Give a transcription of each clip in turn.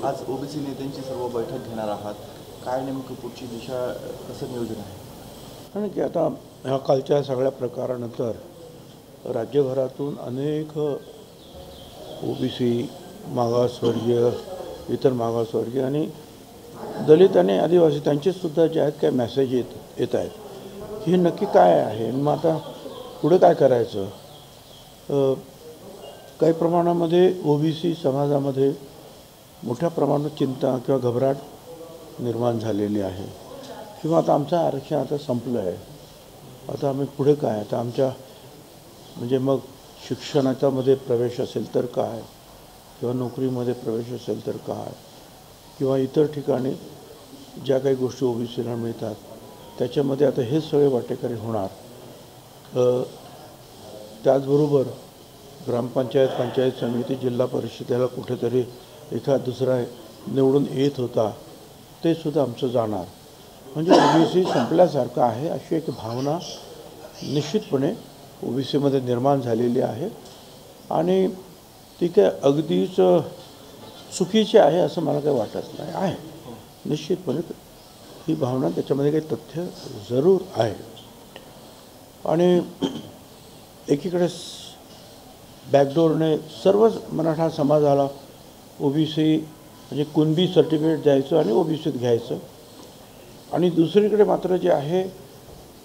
आज ओबीसी नेत्यांची सर्व बैठक घेणार आहात, काय नेमकं पुढची दिशा, कसं नियोजन आहे? कारण की आता ह्या कालच्या सगळ्या प्रकारानंतर राज्यभरातून अनेक ओबीसी, मागासवर्गीय, इतर मागासवर्गीय आणि दलित आणि आदिवासी त्यांचेसुद्धा जे आहेत काय मेसेज येत आहेत की हे नक्की काय आहे आणि मग आता पुढे काय करायचं. काही प्रमाणामध्ये ओबीसी समाजामध्ये मोठ्या प्रमाणात चिंता किंवा घबराट निर्माण झालेली आहे किंवा आता आमचं आरक्षण आता संपलं आहे, आता आम्ही पुढे काय, आता आमच्या म्हणजे मग शिक्षणाच्यामध्ये प्रवेश असेल तर काय, किंवा नोकरीमध्ये प्रवेश असेल तर काय, किंवा इतर ठिकाणी ज्या काही गोष्टी ओबीसीला मिळतात त्याच्यामध्ये आता हे सगळे वाटेकरी होणार. त्याचबरोबर ग्रामपंचायत, पंचायत समिती, जिल्हा परिषदेला कुठेतरी एखाद दुसरा निवडून येत होता ते सुद्धा आमचं जाणार. म्हणजे ओबीसी संपल्यासारखं आहे अशी एक भावना निश्चितपणे ओबीसीमध्ये निर्माण झालेली आहे आणि ती काय अगदीच चुकीची आहे असं मला काही वाटत नाही. आहे निश्चितपणे ही भावना, त्याच्यामध्ये काही तथ्य जरूर आहे. आणि एकीकडे बॅकडोरने सर्वच मराठा समाजाला ओबीसी म्हणजे कुणबी सर्टिफिकेट द्यायचं आणि ओबीसीत घ्यायचं, आणि दुसरीकडे मात्र जे आहे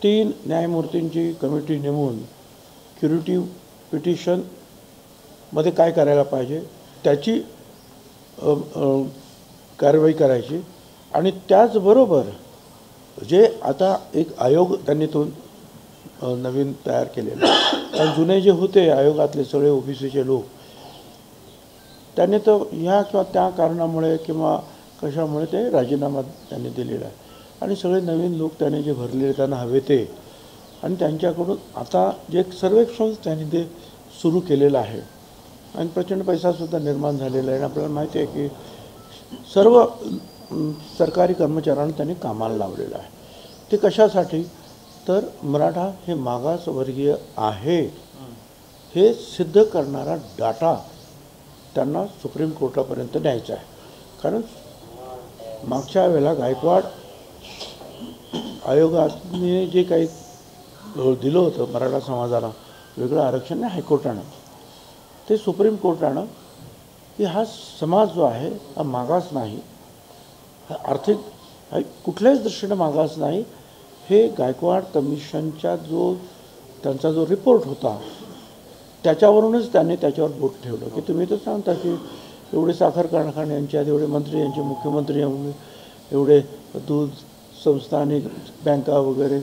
3 न्यायमूर्तींची कमिटी नेमून क्युरेटिव्ह पिटिशनमध्ये काय करायला पाहिजे त्याची कारवाई करायची. आणि त्याचबरोबर जे आता एक आयोग त्यांनी तो नवीन तयार केलेला, कारण जुने जे होते आयोगातले सगळे ओबीसीचे लोक त्यांनी तर ह्या किंवा त्या कारणामुळे किंवा कशामुळे ते राजीनामा त्यांनी दिलेला आहे, आणि सगळे नवीन लोक त्यांनी जे भरलेले त्यांना हवे ते, आणि त्यांच्याकडून आता जे एक सर्वेक्षण त्यांनी ते सुरू केलेलं आहे आणि प्रचंड पैसासुद्धा निर्माण झालेला आहे. आणि आपल्याला माहिती आहे की सर्व सरकारी कर्मचाऱ्यांना त्यांनी कामाला लावलेलं आहे. ते कशासाठी, तर मराठा हे मागासवर्गीय आहे हे सिद्ध करणारा डाटा त्यांना सुप्रीम कोर्टापर्यंत न्यायचा आहे. कारण मागच्या वेळेला गायकवाड आयोगाने जे काही दिलं होतं मराठा समाजाला वेगळं आरक्षण हायकोर्टानं, ते सुप्रीम कोर्टानं की हा समाज जो आहे हा मागास नाही, हा आर्थिक कुठल्याच दृष्टीनं मागास नाही, हे गायकवाड कमिशनच्या त्यांचा जो रिपोर्ट होता त्याच्यावरूनच त्यांनी त्याच्यावर बोट ठेवलं की तुम्ही तर सांगता की एवढे साखर कारखाने यांच्यात, एवढे मंत्री यांचे, मुख्यमंत्री एवढे दूध संस्था आणि बँका वगैरे,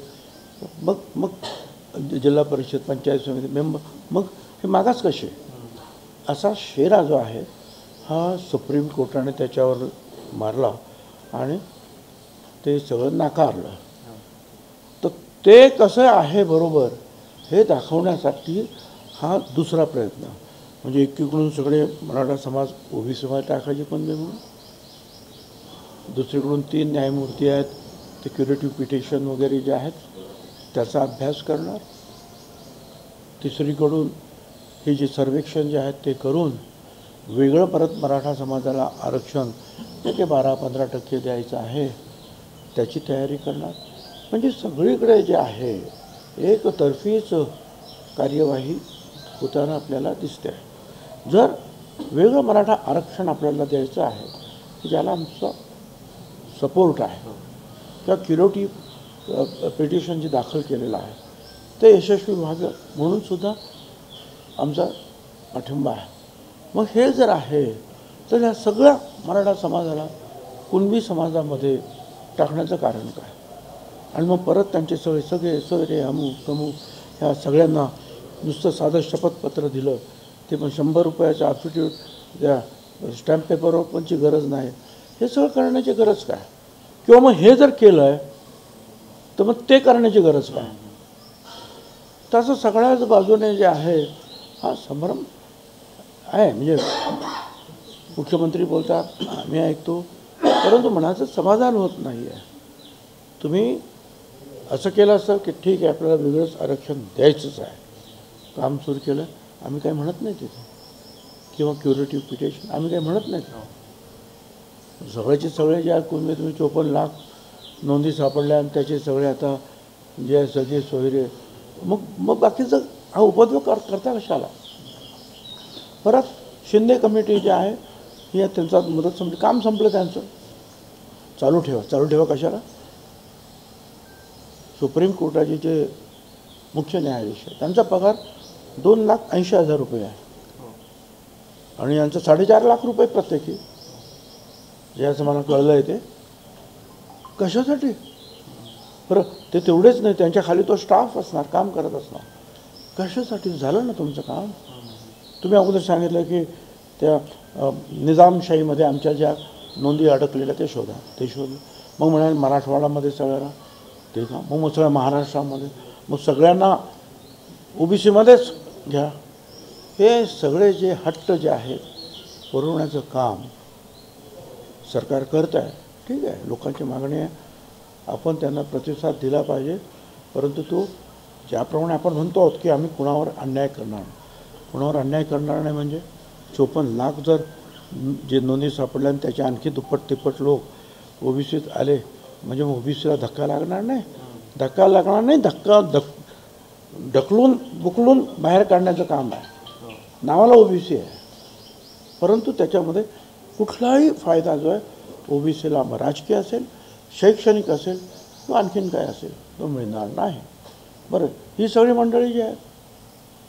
मग जिल्हा परिषद, पंचायत समिती मेंबर, मग हे मागास कसे, असा शेरा जो आहे हा सुप्रीम कोर्टाने त्याच्यावर मारला आणि ते सगळं नाकारलं. तर ते कसं आहे बरोबर हे दाखवण्यासाठी हा दुसरा प्रयत्न, म्हणजे एकीकडून सगळे मराठा समाज ओबीसीमध्ये टाकायचे पण म्हणून, दुसरीकडून 3 न्यायमूर्ती आहेत ते क्युरेटिव्ह पिटिशन वगैरे जे आहेत त्याचा अभ्यास करणार, तिसरीकडून हे जे सर्वेक्षण जे आहेत ते करून वेगळं परत मराठा समाजाला आरक्षण ते 12-15% द्यायचं आहे त्याची तयारी करणार. म्हणजे सगळीकडे जे आहे एकतर्फीच कार्यवाही होताना आपल्याला दिसते. जर वेगळं मराठा आरक्षण आपल्याला द्यायचं आहे की ज्याला आमचा सपोर्ट आहे किंवा क्युरेटिव्ह पिटिशन जे दाखल केलेलं आहे ते यशस्वी व्हावं म्हणूनसुद्धा आमचा पाठिंबा आहे. मग हे जर आहे तर ह्या सगळ्या मराठा समाजाला कुणबी समाजामध्ये टाकण्याचं कारण काय, आणि मग परत त्यांचे सगळे सोयरे अमुक ह्या सगळ्यांना नुसतं साधं शपथपत्र दिलं ते पण 100 रुपयाचं ॲफिडेविट द्या, स्टॅम्प पेपरवर पणची गरज नाही, हे सगळं करण्याची गरज काय, किंवा मग हे जर केलं आहे तर मग ते करण्याची गरज काय. तसं सगळ्याच बाजूने जे आहे हा संभ्रम आहे. म्हणजे मुख्यमंत्री बोलतात, आम्ही ऐकतो, परंतु मनाचं समाधान होत नाही आहे. तुम्ही असं केलं असतं की ठीक आहे आपल्याला वेगळंच आरक्षण द्यायचंच आहे, काम सुरू केलं, आम्ही काही म्हणत नाही तिथे, किंवा क्युरेटिव्ह पिटिशन आम्ही काही म्हणत नाही. सगळ्याचे सगळे जे तुम्ही 54 लाख नोंदी सापडल्या आणि त्याचे सगळे आता जे सगळे सोयरे मग बाकीचं हा उपद्रव करता कशाला. परत शिंदे कमिटी जी आहे ही त्यांचा मुदत संपली, काम संपलं त्यांचं. चालू ठेवा कशाला. सुप्रीम कोर्टाचे जे मुख्य न्यायाधीश आहे त्यांचा पगार 2,80,000 रुपये आहे आणि यांचं 4.5 लाख रुपये प्रत्येकी, जे असं मला कळलं आहे. ते कशासाठी. बरं ते तेवढेच नाही, त्यांच्या खाली तो स्टाफ असणार, काम करत असणार. कशासाठी. झालं ना तुमचं काम. तुम्ही अगोदर सांगितलं की त्या निजामशाहीमध्ये आमच्या ज्या नोंदी अडकलेल्या ते शोधलं. मग म्हणाले मराठवाड्यामध्ये सगळ्यांना ते का, मग सगळ्या महाराष्ट्रामध्ये, मग सगळ्यांना OBCमध्येच घ्या. हे सगळे जे हट्ट जे आहेत पुरवण्याचं काम सरकार करत आहे. ठीक आहे, लोकांची मागणी आहे, आपण त्यांना प्रतिसाद दिला पाहिजे. परंतु तो ज्याप्रमाणे आपण म्हणतो आहोत की आम्ही कुणावर अन्याय करणार नाही म्हणजे 54 लाख जर जे नोंदी सापडल्या आणि त्याच्या आणखी दुप्पट तिप्पट लोक OBCत आले म्हणजे OBCला धक्का लागणार नाही. ढकलून बुकलून बाहेर काढण्याचं काम आहे. नावाला OBC आहे, परंतु त्याच्यामध्ये कुठलाही फायदा जो आहे OBCला राजकीय असेल, शैक्षणिक असेल किंवा आणखीन काय असेल तो मिळणार नाही. बरं, ही सगळी मंडळी जी आहे,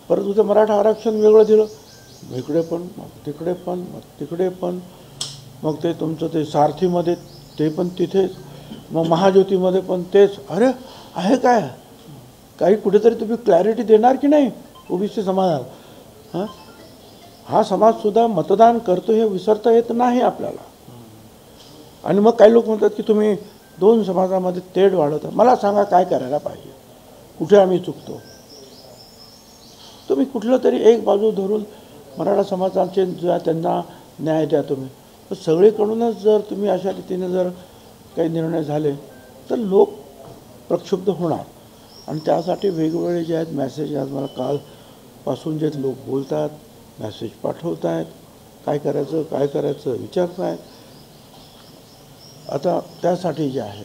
परत तुझं मराठा आरक्षण वेगळं दिलं, इकडे पण मग तिकडे पण मग ते तुमचं ते सारथीमध्ये ते पण तिथेच, मग महाज्योतीमध्ये पण तेच. अरे आहे काय, काही कुठेतरी तुम्ही क्लॅरिटी देणार की नाही OBC समाजाला. हा समाजसुद्धा मतदान करतो हे विसरता येत नाही आपल्याला. आणि मग काही लोक म्हणतात की तुम्ही 2 समाजामध्ये तेढ वाढवता. मला सांगा काय करायला पाहिजे, कुठे आम्ही चुकतो. तुम्ही कुठलं तरी एक बाजू धरून मराठा समाजाचे त्यांना न्याय द्या तुम्ही. तर सगळीकडूनच जर तुम्ही अशा रीतीने जर काही निर्णय झाले तर लोक प्रक्षुब्ध होणार. आणि त्यासाठी वेगवेगळे जे आहेत मॅसेज, आज मला कालपासून जे लोक बोलतात, मॅसेज पाठवत आहेत, काय करायचं विचारत आहेत. आता त्यासाठी जे आहे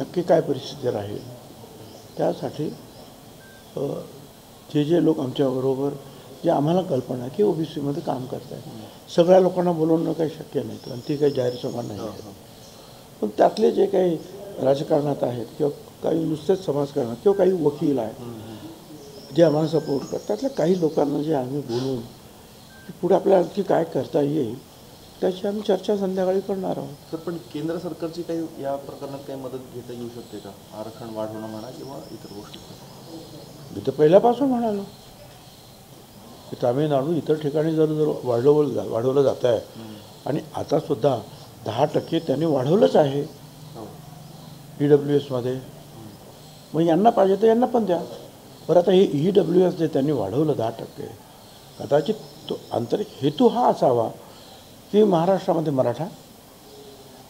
नक्की काय परिस्थिती राहील, त्यासाठी जे लोक आमच्याबरोबर, जे आम्हाला कल्पना आहे की OBCमध्ये काम करत आहेत, सगळ्या लोकांना बोलवणं काही शक्य नाही आणि ती काही जाहीर सभा नाही आहे. पण त्यातले जे काही राजकारणात आहेत किंवा काही नुसतेच समाजकारणात किंवा काही वकील आहेत जे आम्हाला सपोर्ट करतात, त्यातल्या काही लोकांना जे आम्ही बोलून की पुढे आपल्याला आणखी काय करता येईल त्याची आम्ही चर्चा संध्याकाळी करणार आहोत. सर, पण केंद्र सरकारची काही या प्रकरणात काही मदत घेता येऊ शकते का. आरक्षण वाढवणं म्हणा किंवा इतर गोष्टी. मी तर पहिल्यापासून म्हणालो की तामिळनाडू इतर ठिकाणी जर वाढवलं जात आहे आणि आतासुद्धा 10% त्यांनी वाढवलंच आहे EWSमध्ये. मग यांना पाहिजे तर यांना पण द्या. बरं, आता हे EWS जे त्यांनी वाढवलं 10%, कदाचित तो आंतरिक हेतू हा असावा की महाराष्ट्रामध्ये मराठा,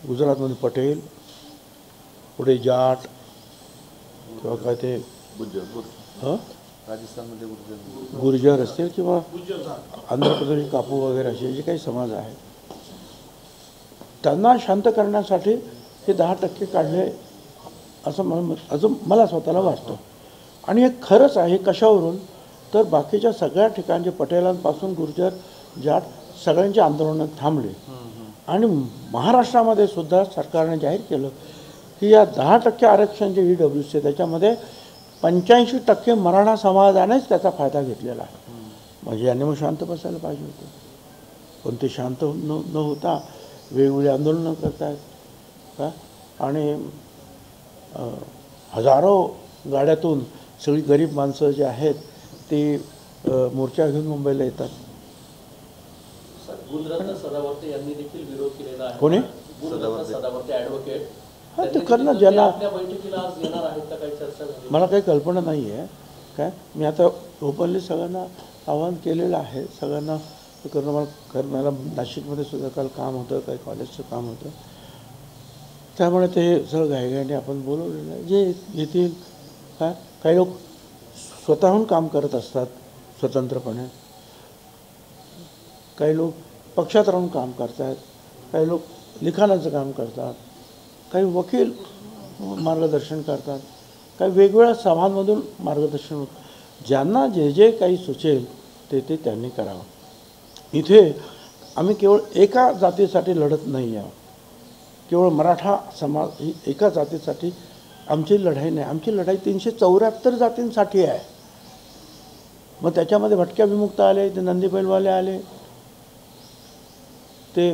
गुजरातमध्ये पटेल, पुढे जाट किंवा काय ते राजस्थानमध्ये गुर्जर असतील किंवा आंध्र प्रदेश कापू वगैरे असे जे काही समाज आहेत त्यांना शांत करण्यासाठी हे 10% काढले असं मला स्वतःला वाटतं. आणि हे खरंच आहे. कशावरून तर बाकीच्या सगळ्या ठिकाणचे पटेलांपासून गुर्जर जाट सगळ्यांची आंदोलनं थांबली आणि महाराष्ट्रामध्ये सुद्धा सरकारने जाहीर केलं की या 10% आरक्षण जे EWS त्याच्यामध्ये 85% मराठा समाजानेच त्याचा फायदा घेतलेला आहे. म्हणजे यांनी मग शांत बसायला पाहिजे होतं, पण ते शांत न होता वेगवेगळी आंदोलनं करत आहेत का. आणि हजारो गाड्यातून सगळी गरीब माणसं जे आहेत ती मोर्चा घेऊन मुंबईला येतात. गुणरत्न सदावर्ते यांनी देखील विरोध केलेला आहे. कोणी? सदावर्ते ॲडव्होकेट. हां, ते करणं ज्यांना आपल्या बैठकीला आज येणार आहेत का, काही चर्चा झाली? मला काही कल्पना नाही आहे काय. मी आता ओपनली सगळ्यांना आवाहन केलेलं आहे, सगळ्यांना करणं. मला नाशिकमध्ये सुद्धा काल काम होतं, काही कॉलेजचं काम होतं, त्यामुळे ते सगळं घाईघाईने आपण बोलवलेलं आहे. जे येतील काय, काही लोक स्वतःहून काम करत असतात स्वतंत्रपणे, काही लोक पक्षात राहून काम करत आहेत, काही लोक लिखाणाचं काम करतात, काही वकील मार्गदर्शन करतात, काही वेगवेगळ्या सभांमधून मार्गदर्शन होतं. ज्यांना जे जे काही सुचेल ते ते त्यांनी करावं. इथे आम्ही केवळ एका जातीसाठी लढत नाही आहोत. केवळ मराठा समाज ही एका जातीसाठी आमची लढाई नाही. आमची लढाई 374 जातींसाठी आहे. मग त्याच्यामध्ये भटक्या विमुक्त आले, ते नंदी बैलवाले आले, ते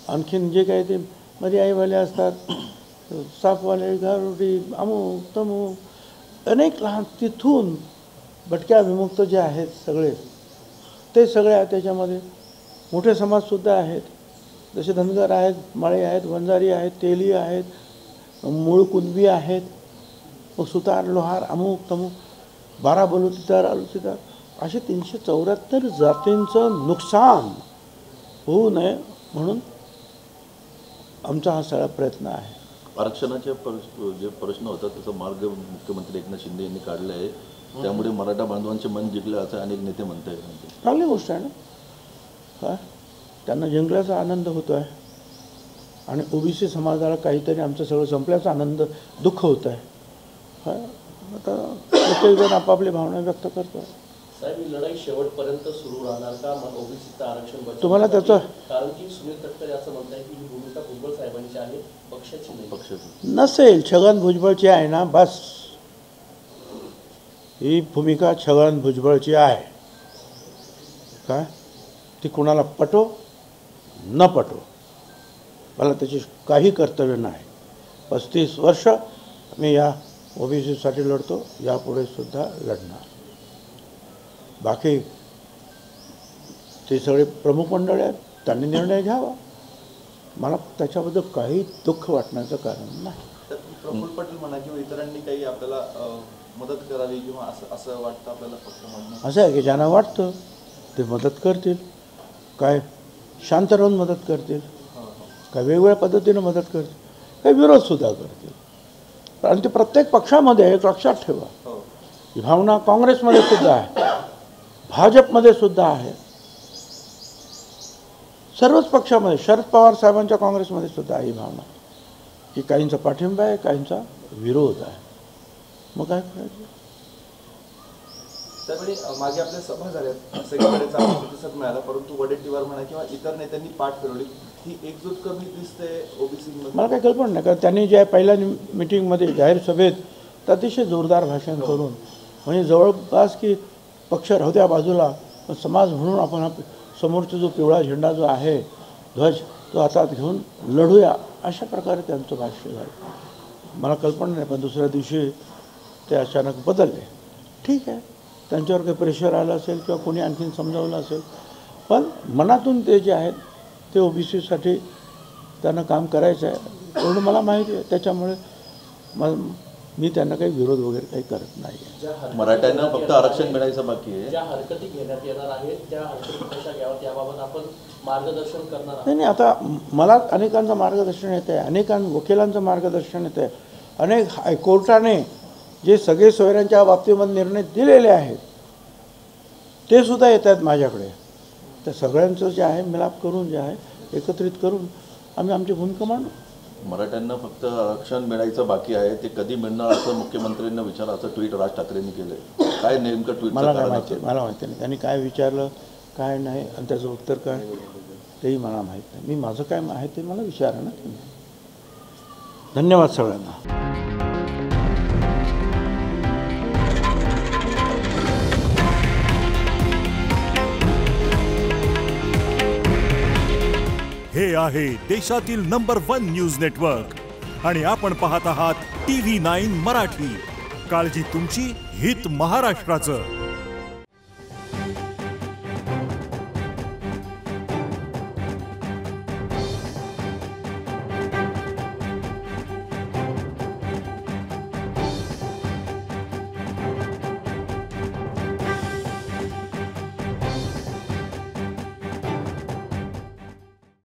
आणखीन जे काही ते मध्ये आईवाले असतात, सापवाले, गारुडी, अमुक तमुक, अनेक लहान तिथून भटक्या विमुक्त जे आहेत सगळे ते सगळे आहेत. त्याच्यामध्ये मोठे समाजसुद्धा आहेत, जसे धनगर आहेत, माळे आहेत, वंजारी आहेत, तेली आहेत, मूळ कुणबी आहेत, मग सुतार, लोहार, अमुक तमुक, 12 बलुतेदार, आलुतेदार, असे 374 जातींचं नुकसान होऊ नये म्हणून आमचा हा सगळा प्रयत्न आहे. आरक्षणाचे जे प्रश्न होता त्याचा मार्ग मुख्यमंत्री एकनाथ शिंदे यांनी काढला आहे. त्यामुळे मराठा बांधवांचे मन जिंकले असं अनेक नेते म्हणतात. चांगली गोष्ट आहे ना. काय त्यांना जिंकल्याचा आनंद होतो आहे आणि ओबीसी समाजाला काहीतरी आमचं सगळं संपल्याचा आनंद दुःख होत आहे. काय आता प्रत्येकजण आपापली भावना व्यक्त करतो. साहेब, ही लढाई शेवटपर्यंत सुरू राहणार का ओबीसीचं आरक्षण बचावण्यासाठी? तुम्हाला त्याचं कारण की सुनील तटकरे असं म्हणताय की ही भूमिका भुजबळ साहेबांची आहे, पक्षाची नाही. पक्षाचं नसेल, छगन भुजबळची आहे ना, बस. ही भूमिका छगन भुजबळची आहे. काय ती कुणाला पटो न पटो, मला त्याची काही कर्तव्य नाही. 35 वर्ष मी या ओबीसीसाठी लढतो, यापुढे सुद्धा लढणार. बाकी ते सगळे प्रमुख मंडळ आहेत, त्यांनी निर्णय घ्यावा. मला त्याच्याबद्दल काही दुःख वाटण्याचं कारण नाही. प्रफुल्ल पटेल म्हणा किंवा इतरांनी काही आपल्याला मदत करावी किंवा असं वाटतं आपल्याला पक्षामधून? असं आहे की ज्यांना वाटतं ते मदत करतील, काय शांत राहून मदत करतील, काय वेगवेगळ्या पद्धतीनं मदत करतील, काही विरोधसुद्धा करतील. आणि ते प्रत्येक पक्षामध्ये एक लक्षात ठेवा, ही भावना काँग्रेसमध्ये सुद्धा आहे, भाजपमध्ये सुद्धा आहे, सर्वच पक्षामध्ये, शरद पवार साहेबांच्या काँग्रेसमध्ये सुद्धा ही भावना की काहींचा पाठिंबा आहे, काहींचा विरोध आहे. मग काय करायचं? त्यावेळी मागे आपल्या सभा झाल्या, सगळीकडे चांगला प्रतिसाद मिळाला, परंतु वडेट्टीवार म्हणा किंवा इतर नेत्यांनी पाठ फिरवली. ही एकजूट कमी दिसते ओबीसी. मला काही कल्पना नाही, कारण त्यांनी ज्या पहिल्या मिटिंगमध्ये जाहीर सभेत अतिशय जोरदार भाषण करून, म्हणजे जवळपास की पक्ष राहू द्या बाजूला, पण समाज म्हणून आपण समोरचा जो पिवळा झेंडा जो आहे, ध्वज, तो हातात घेऊन लढूया, अशा प्रकारे त्यांचं भाष्य झालं. मला कल्पना नाही, पण दुसऱ्या दिवशी ते अचानक बदलले. ठीक आहे, त्यांच्यावर काही प्रेशर आलं असेल किंवा कोणी आणखीन समजावलं असेल, पण मनातून ते जे आहेत ते ओबीसीसाठी त्यांना काम करायचं आहे एवढं मला माहिती आहे. त्याच्यामुळे मी त्यांना काही विरोध वगैरे काही करत नाही. मराठ्यांना फक्त आरक्षण मिळायचं बाकी आहे. ज्या हरकती घेण्यात येणार आहेत त्या हरकती कशा घ्याव्यात याबाबत आपण मार्गदर्शन करणार आहोत. नाही, आता मला अनेकांचं मार्गदर्शन येतं आहे, वकिलांचं मार्गदर्शन येतं आहे, अनेक हायकोर्टाने जे सगळे सोयऱ्यांच्या बाबतीमध्ये निर्णय दिलेले आहेत ते सुद्धा येत आहेत माझ्याकडे. त्या सगळ्यांचं जे आहे मिलाप करून, जे आहे एकत्रित करून आम्ही आमची भूमिका मांडू. मराठ्यांना फक्त आरक्षण मिळायचं बाकी आहे, ते कधी मिळणार असं मुख्यमंत्र्यांना विचारा, असं ट्विट राज ठाकरेंनी केलंय. काय नेमकं ट्विट? मला काय माहिती, मला माहिती नाही त्यांनी काय विचारलं काय नाही आणि त्याचं उत्तर काय तेही मला माहीत नाही. मी माझं काय आहे ते मला विचारा ना तुम्ही. धन्यवाद सगळ्यांना. हे आहे देशातील नंबर 1 न्यूज नेटवर्क आणि आपण पाहत आहात TV9 मराठी. काळजी तुमची, हित महाराष्ट्राचं.